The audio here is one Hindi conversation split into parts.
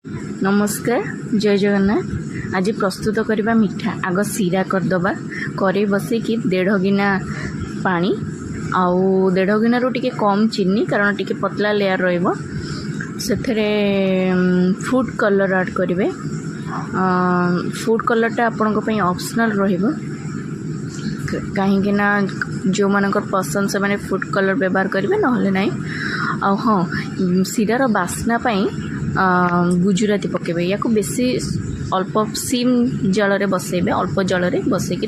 नमस्कार जय जगन्नाथ। आज प्रस्तुत करवा मिठा। आग सीरा करदबा कड़े बसैकी 1.5 गिना पानी आउ 1.5 गिना रू टिके कम चीनी कारण टिके पतला लेयर रहिबो। सेथरे फूड कलर ऐड करेंगे। फूड कलरटा आपनको पई ऑप्शनल रहिबो कहीं जो मानकर पसंद से माने फूड कलर व्यवहार करेंगे नहले नहीं। आ हाँ सीरार बास्ना पाई गुजराती पकेबे या बेसी अल्प सिम जल में बसैबे। अल्प जल में बसैकी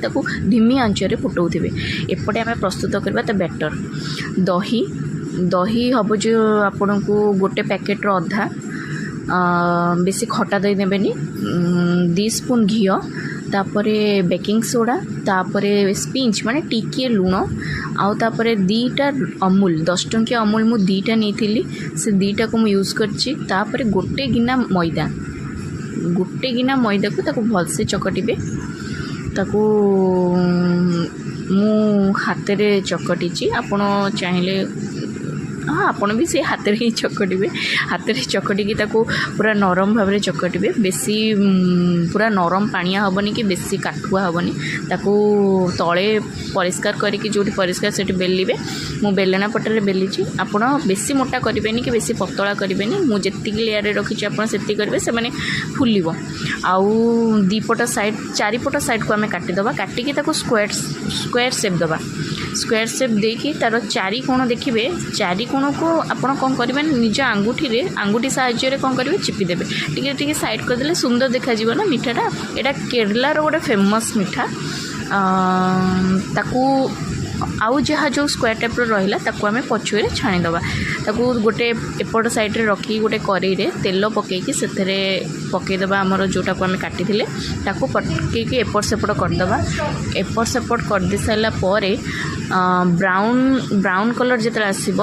धिमी आंचरे फुटाउथिबे। एपटे आम प्रस्तुत करबा तो बेटर। दही दही हम जो आपन को गोटे पैकेट अधा बेसी खटा दही नेबेनी। 2 स्पून घी तापरे बेकिंग सोडा तापरे स्पिंच माने टिके लुण आउ तापरे 2टा अमूल 10 टंकिया अमूल मु 2टा नहीं से 2टा को यूज करछि। तापरे गोटे गिना मैदा को ताको भलसे चकटिबे। ताको मु हाथ रे चकटिछि। आपण चाहिले हाँ आपन भी से हाथ ही चकटिबे। हाथ में चकटिकी पूरा नरम भाव में चकटिबे। बेसी पूरा नरम पानिया हेनी कि बेसी काठुआ हेनी। ताकू तले परिष्कार करके जो परिष्कार से बेलिबे। मु बेलना पटर बेलीची। आपड़ बेसी मोटा करेंगे कि बेसी पतला करेंगे। मुझे लेयर रखी आप करेंगे से मैंने फुल आउ 2 पट साइड 4 पट साइड को आम काटिदबा। काटिकी स्क्वायर शेप दबा। स्क्वायर शेप देकी तार 4 कोण देखिए। 4 कोण को आपड़ कौन करेंगे निज आंगुठी साहाय्य कौन करेंगे चिपिदेवे। टी साइड करदे सुंदर देखा ना मिठाटा। यहाँ केरलार गोटे फेमस मिठा। ताकू आउ जहाँ जो स्क्वायर टाइप रहा ताकू आम पछुए छाणीदबा। ताकू गोटे एपट साइड रे रखी गोटे कड़ई रे तेल पकईकी से पकईदबा। आमर जोटा को आम काटी ताकू पकईकी एपट सेपट करदबा। एपट सेपट करदे सारा पर ब्राउन कलर जिते आसब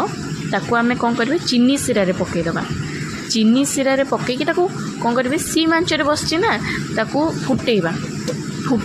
ताकू आम कौन करेंगे चीनी सिरा रे पकईदबा। चीनी सिरा रे पकईकी ताकू कौन करेंगे सिम आंचरे बसची ना ताकू फुटेइबा।